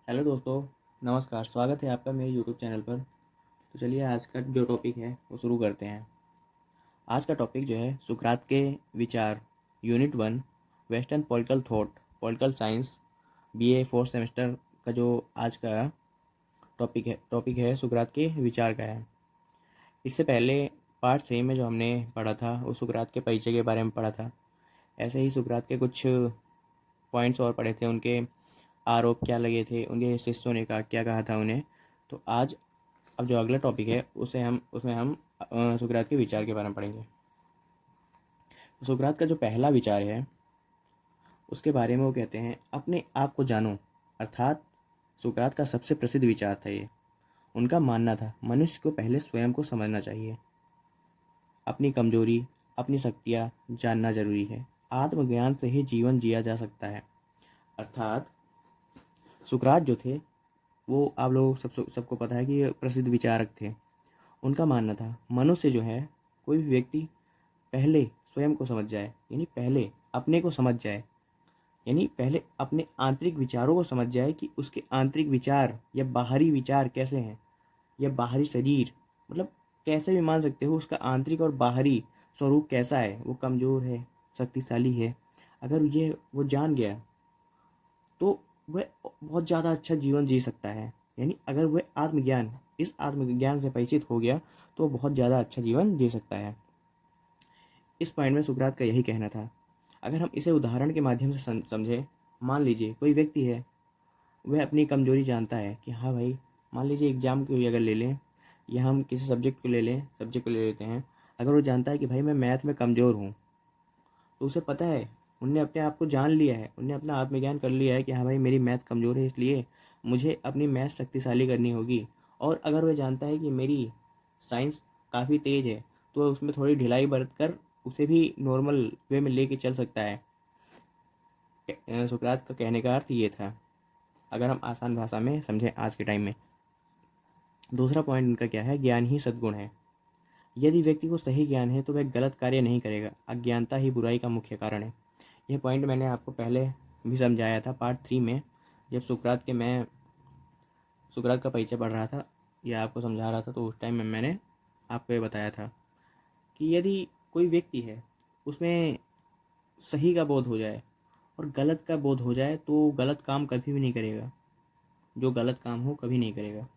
Hello दोस्तों, नमस्कार। स्वागत है आपका मेरे यूट्यूब चैनल पर। तो चलिए आज का जो टॉपिक है वो शुरू करते हैं। आज का टॉपिक जो है सुकरात के विचार, unit 1, western political thought, political science, BA fourth semester का जो आज का टॉपिक है सुकरात के विचार का है। इससे पहले पार्ट 3 में जो हमने पढ़ा था वो सुकरात के परिचय के बारे में पढ़ा था। ऐसे ही सुकरात के कुछ पॉइंट्स और पढ़े थे, उनके आरोप क्या लगे थे, उनके शिष्यों ने क्या कहा था उन्हें। तो आज अब जो अगला टॉपिक है उसमें हम सुकरात के विचार के बारे में पढ़ेंगे। सुकरात का जो पहला विचार है उसके बारे में वो कहते हैं, अपने आप को जानो। अर्थात सुकरात का सबसे प्रसिद्ध विचार था ये। उनका मानना था मनुष्य को पहले स्वयं को समझना चाहिए। अपनी कमजोरी, अपनी शक्तियाँ जानना जरूरी है। आत्मज्ञान से ही जीवन जिया जा सकता है। अर्थात सुकरात जो थे वो आप लोग सबको पता है कि ये प्रसिद्ध विचारक थे। उनका मानना था मनुष्य जो है, कोई भी व्यक्ति पहले स्वयं को समझ जाए, यानी पहले अपने को समझ जाए, यानी पहले अपने आंतरिक विचारों को समझ जाए कि उसके आंतरिक विचार या बाहरी विचार कैसे हैं, या बाहरी शरीर, मतलब कैसे भी मान सकते हो उसका आंतरिक और बाहरी स्वरूप कैसा है, वो कमज़ोर है, शक्तिशाली है। अगर ये वो जान गया तो वह बहुत ज़्यादा अच्छा जीवन जी सकता है। यानी अगर वह इस आत्मज्ञान से परिचित हो गया तो बहुत ज़्यादा अच्छा जीवन जी सकता है। इस पॉइंट में सुकरात का यही कहना था। अगर हम इसे उदाहरण के माध्यम से समझें, मान लीजिए कोई व्यक्ति है, वह अपनी कमजोरी जानता है कि हाँ भाई, मान लीजिए एग्जाम को ही अगर ले लें या हम किसी सब्जेक्ट को ले लेते हैं। अगर वो जानता है कि भाई मैं मैथ में कमज़ोर हूँ, तो उसे पता है, उनने अपने आप को जान लिया है, उनने अपना आत्मज्ञान कर लिया है कि हाँ भाई मेरी मैथ कमज़ोर है, इसलिए मुझे अपनी मैथ शक्तिशाली करनी होगी। और अगर वह जानता है कि मेरी साइंस काफ़ी तेज़ है, तो वह उसमें थोड़ी ढिलाई बरत कर उसे भी नॉर्मल वे में लेके चल सकता है। सुकरात का कहने का अर्थ ये था, अगर हम आसान भाषा में समझें आज के टाइम में। दूसरा पॉइंट उनका क्या है, ज्ञान ही सद्गुण है। यदि व्यक्ति को सही ज्ञान है तो वह गलत कार्य नहीं करेगा। अज्ञानता ही बुराई का मुख्य कारण है। यह पॉइंट मैंने आपको पहले भी समझाया था पार्ट 3 में, जब मैं सुकरात का परिचय पढ़ रहा था या आपको समझा रहा था, तो उस टाइम में मैंने आपको ये बताया था कि यदि कोई व्यक्ति है उसमें सही का बोध हो जाए और गलत का बोध हो जाए तो गलत काम कभी भी नहीं करेगा। जो गलत काम हो कभी नहीं करेगा।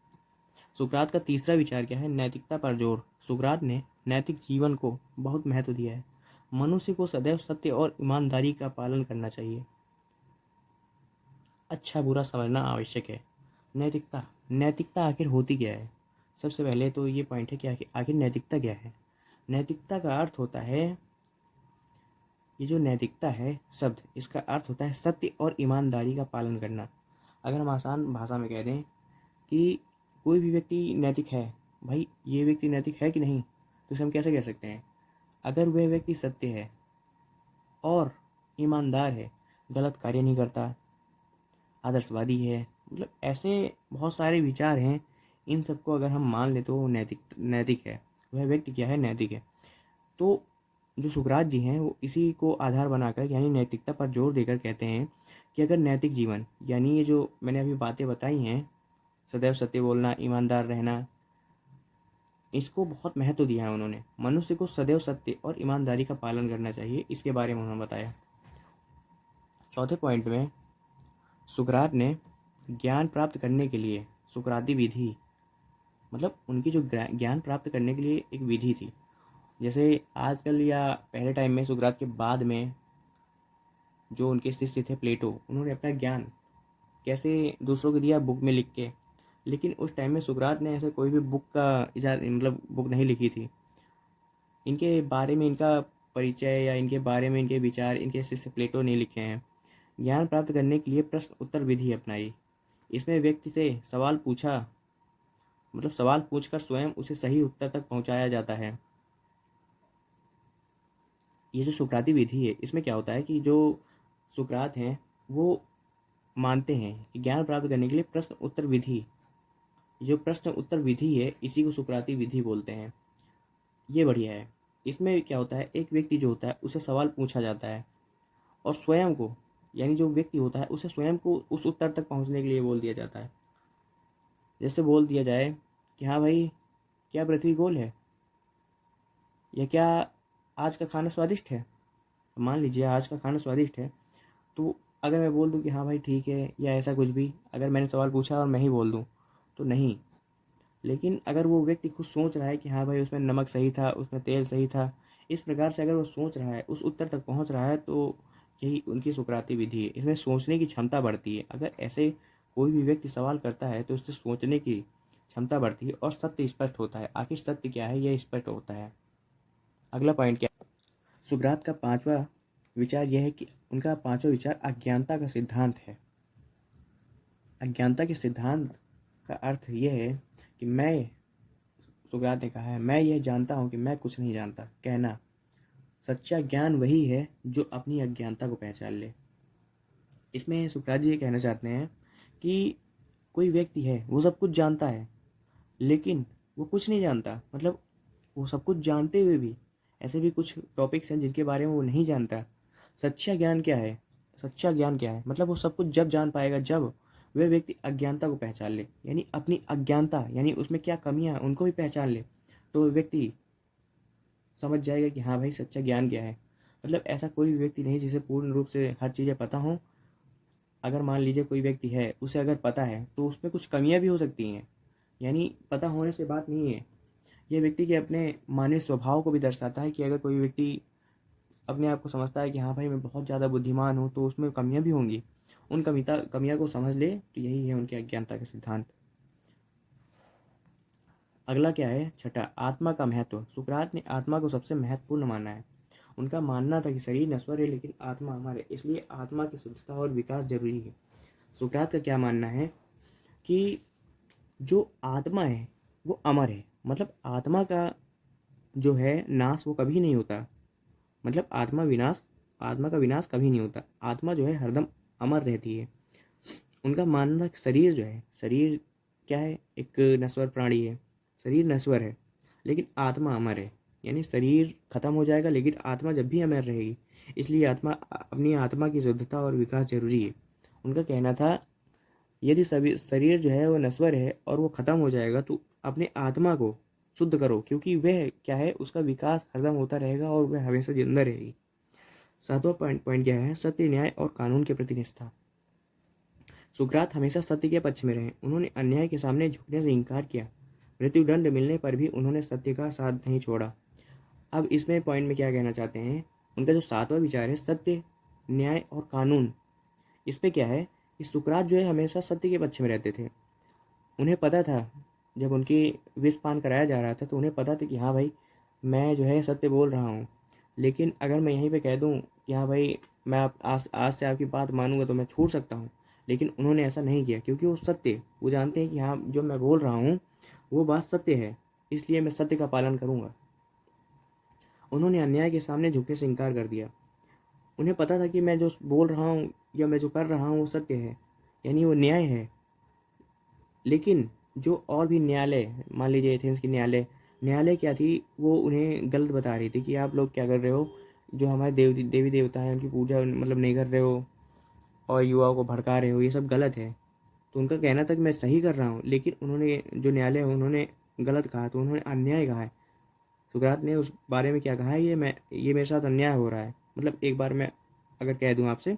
सुकरात का तीसरा विचार क्या है, नैतिकता पर जोर। सुकरात ने नैतिक जीवन को बहुत महत्व दिया है। मनुष्य को सदैव सत्य और ईमानदारी का पालन करना चाहिए। अच्छा बुरा समझना आवश्यक है। नैतिकता आखिर होती क्या है? सबसे पहले तो ये पॉइंट है कि आखिर नैतिकता क्या है। नैतिकता का अर्थ होता है, ये जो नैतिकता है शब्द, इसका अर्थ होता है सत्य और ईमानदारी का पालन करना। अगर हम आसान भाषा में कह दें कि कोई भी व्यक्ति नैतिक है, भाई ये व्यक्ति नैतिक है कि नहीं, तो इसे हम कैसे कह सकते हैं? अगर वह व्यक्ति सत्य है और ईमानदार है, गलत कार्य नहीं करता, आदर्शवादी है, मतलब ऐसे बहुत सारे विचार हैं, इन सबको अगर हम मान ले तो वो नैतिक नैतिक है। वह व्यक्ति क्या है, नैतिक है। तो जो सुकरात जी हैं वो इसी को आधार बनाकर, यानी नैतिकता पर जोर देकर कहते हैं कि अगर नैतिक जीवन, यानी ये जो मैंने अभी बातें बताई हैं, सदैव सत्य बोलना, ईमानदार रहना, इसको बहुत महत्व दिया है उन्होंने। मनुष्य को सदैव सत्य और ईमानदारी का पालन करना चाहिए, इसके बारे में उन्होंने बताया। चौथे पॉइंट में सुकरात ने ज्ञान प्राप्त करने के लिए सुकराती विधि, मतलब उनकी जो ज्ञान प्राप्त करने के लिए एक विधि थी। जैसे आजकल या पहले टाइम में सुकरात के बाद में जो उनके शिष्य थे प्लेटो, उन्होंने अपना ज्ञान कैसे दूसरों को दिया, बुक में लिख के। लेकिन उस टाइम में सुकरात ने ऐसे कोई भी बुक का इजाज़, मतलब बुक नहीं लिखी थी। इनके बारे में इनका परिचय या इनके बारे में इनके विचार इनके शिष्य प्लेटो ने लिखे हैं। ज्ञान प्राप्त करने के लिए प्रश्न उत्तर विधि अपनाई। इसमें व्यक्ति से सवाल पूछा, मतलब सवाल पूछकर स्वयं उसे सही उत्तर तक पहुंचाया जाता है। ये जो सुकराती विधि है, इसमें क्या होता है कि जो सुकरात हैं वो मानते हैं कि ज्ञान प्राप्त करने के लिए प्रश्न उत्तर विधि, जो प्रश्न उत्तर विधि है इसी को सुकराती विधि बोलते हैं। ये बढ़िया है। इसमें क्या होता है, एक व्यक्ति जो होता है उसे सवाल पूछा जाता है और स्वयं को, यानी जो व्यक्ति होता है उसे स्वयं को उस उत्तर तक पहुंचने के लिए बोल दिया जाता है। जैसे बोल दिया जाए कि हाँ भाई, क्या पृथ्वी गोल है, या क्या आज का खाना स्वादिष्ट है। मान लीजिए आज का खाना स्वादिष्ट है, तो अगर मैं बोल दूं कि हाँ भाई ठीक है, या ऐसा कुछ भी, अगर मैंने सवाल पूछा और मैं ही बोल दूं तो नहीं। लेकिन अगर वो व्यक्ति खुद सोच रहा है कि हाँ भाई उसमें नमक सही था, उसमें तेल सही था, इस प्रकार से अगर वो सोच रहा है, उस उत्तर तक पहुंच रहा है, तो यही उनकी सुकराती विधि है। इसमें सोचने की क्षमता बढ़ती है। अगर ऐसे कोई भी व्यक्ति सवाल करता है तो उससे सोचने की क्षमता बढ़ती है और सत्य स्पष्ट होता है। आखिर सत्य क्या है, यह स्पष्ट होता है। अगला पॉइंट क्या है? सुकरात का पांचवा विचार यह है कि उनका पांचवा विचार अज्ञानता का सिद्धांत है। अज्ञानता के सिद्धांत का अर्थ यह है कि मैं, सुकरात ने कहा है, मैं यह जानता हूँ कि मैं कुछ नहीं जानता। कहना, सच्चा ज्ञान वही है जो अपनी अज्ञानता को पहचान ले। इसमें सुकरात जी ये कहना चाहते हैं कि कोई व्यक्ति है, वो सब कुछ जानता है लेकिन वो कुछ नहीं जानता। मतलब वो सब कुछ जानते हुए भी ऐसे भी कुछ टॉपिक्स हैं जिनके बारे में वो नहीं जानता। सच्चा ज्ञान क्या है? सच्चा ज्ञान क्या है? मतलब वो सब कुछ जब जान पाएगा जब वह व्यक्ति अज्ञानता को पहचान ले, यानी अपनी अज्ञानता, यानी उसमें क्या कमियां हैं उनको भी पहचान ले, तो वह व्यक्ति समझ जाएगा कि हाँ भाई सच्चा ज्ञान क्या है। मतलब ऐसा कोई भी व्यक्ति नहीं जिसे पूर्ण रूप से हर चीज़ें पता हों। अगर मान लीजिए कोई व्यक्ति है, उसे अगर पता है तो उसमें कुछ कमियां भी हो सकती हैं, यानी पता होने से बात नहीं है। यह व्यक्ति के अपने मानवीय स्वभाव को भी दर्शाता है कि अगर कोई व्यक्ति अपने आप को समझता है कि हाँ भाई मैं बहुत ज़्यादा बुद्धिमान हूँ, तो उसमें कमियां भी होंगी। उन कमियां को समझ ले, तो यही है उनकी अज्ञानता का सिद्धांत। अगला क्या है? छठा, आत्मा का महत्व। सुकरात ने आत्मा को सबसे महत्वपूर्ण माना है। उनका मानना था कि शरीर नश्वर है लेकिन आत्मा अमर है, इसलिए आत्मा की शुद्धता और विकास जरूरी है। सुकरात का क्या मानना है कि जो आत्मा है वो अमर है। मतलब आत्मा का जो है नाश वो कभी नहीं होता। मतलब आत्मा का विनाश कभी नहीं होता। आत्मा जो है हरदम अमर रहती है। उनका मानना था कि शरीर जो है, शरीर क्या है, एक नश्वर प्राणी है। शरीर नश्वर है लेकिन आत्मा अमर है, यानी शरीर खत्म हो जाएगा लेकिन आत्मा जब भी अमर रहेगी। इसलिए अपनी आत्मा की शुद्धता और विकास जरूरी है। उनका कहना था यदि सभी शरीर जो है वो नश्वर है और वो खत्म हो जाएगा, तो अपने आत्मा को शुद्ध करो, क्योंकि वह क्या है, उसका विकास हरदम होता रहेगा और वह हमेशा जिंदा रहेगी। सातवां पॉइंट क्या है? सत्य, न्याय और कानून के प्रति निष्ठा। सुकरात हमेशा सत्य के पक्ष में रहे। उन्होंने अन्याय के सामने झुकने से इनकार किया। मृत्युदंड मिलने पर भी उन्होंने सत्य का साथ नहीं छोड़ा। अब इसमें पॉइंट में क्या कहना चाहते हैं? उनका जो सातवां विचार है, सत्य, न्याय और कानून, इस पे क्या है कि सुकरात जो है हमेशा सत्य के पक्ष में रहते थे। उन्हें पता था, जब उनकी विष पान कराया जा रहा था तो उन्हें पता था कि हाँ भाई मैं जो है सत्य बोल रहा हूँ। लेकिन अगर मैं यहीं पे कह दूँ कि हाँ भाई मैं आज से आपकी बात मानूंगा तो मैं छूट सकता हूँ, लेकिन उन्होंने ऐसा नहीं किया, क्योंकि वो जानते हैं कि हाँ जो मैं बोल रहा हूँ वो बात सत्य है, इसलिए मैं सत्य का पालन करूँगा। उन्होंने अन्याय के सामने झुकने से इनकार कर दिया। उन्हें पता था कि मैं जो बोल रहा हूँ या मैं जो कर रहा हूँ वो सत्य है, यानी वो न्याय है। लेकिन जो और भी न्यायालय, मान लीजिए एथेंस की न्यायालय क्या थी, वो उन्हें गलत बता रही थी कि आप लोग क्या कर रहे हो, जो हमारे देवी देवता हैं उनकी पूजा मतलब नहीं कर रहे हो और युवाओं को भड़का रहे हो, ये सब गलत है। तो उनका कहना था कि मैं सही कर रहा हूँ, लेकिन उन्होंने जो न्यायालय है उन्होंने गलत कहा, तो उन्होंने अन्याय कहा है। सुकरात ने उस बारे में क्या कहा है, ये मेरे साथ अन्याय हो रहा है। मतलब एक बार मैं अगर कह दूँ आपसे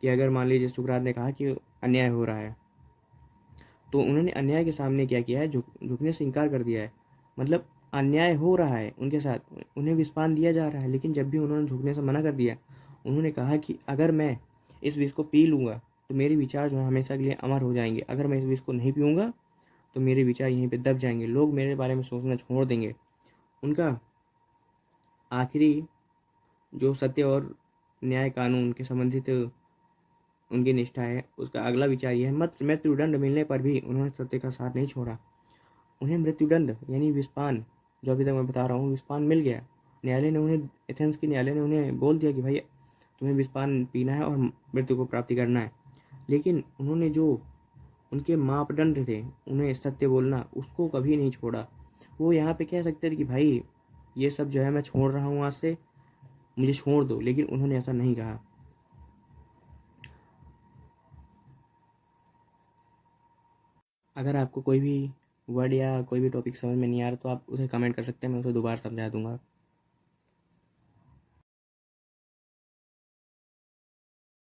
कि अगर मान लीजिए सुकरात ने कहा कि अन्याय हो रहा है, तो उन्होंने अन्याय के सामने क्या किया है, झुकने से इनकार कर दिया है। मतलब अन्याय हो रहा है उनके साथ, उन्हें विष-पान दिया जा रहा है, लेकिन जब भी उन्होंने झुकने से मना कर दिया, उन्होंने कहा कि अगर मैं इस विष को पी लूँगा तो मेरे विचार जो है हमेशा के लिए अमर हो जाएंगे। अगर मैं इस विष को नहीं पीऊँगा तो मेरे विचार यहीं पे दब जाएंगे, लोग मेरे बारे में सोचना छोड़ देंगे। उनका आखिरी जो सत्य और न्याय कानून के संबंधित उनकी निष्ठा है, उसका अगला विचार यह है, मृत्युदंड मिलने पर भी उन्होंने सत्य का साथ नहीं छोड़ा। उन्हें मृत्युदंड यानी विषपान, जो अभी तक मैं बता रहा हूँ, विषपान मिल गया। न्यायालय ने उन्हें, एथेंस की न्यायालय ने उन्हें बोल दिया कि भाई तुम्हें विषपान पीना है और मृत्यु को प्राप्ति करना है। लेकिन उन्होंने जो उनके मापदंड थे, उन्हें सत्य बोलना, उसको कभी नहीं छोड़ा। वो यहाँ पे कह सकते थे कि भाई ये सब जो है मैं छोड़ रहा हूँ आज से, मुझे छोड़ दो, लेकिन उन्होंने ऐसा नहीं कहा। अगर आपको कोई भी वर्ड या कोई भी टॉपिक समझ में नहीं आ रहा तो आप उसे कमेंट कर सकते हैं, मैं उसे दोबारा समझा दूँगा।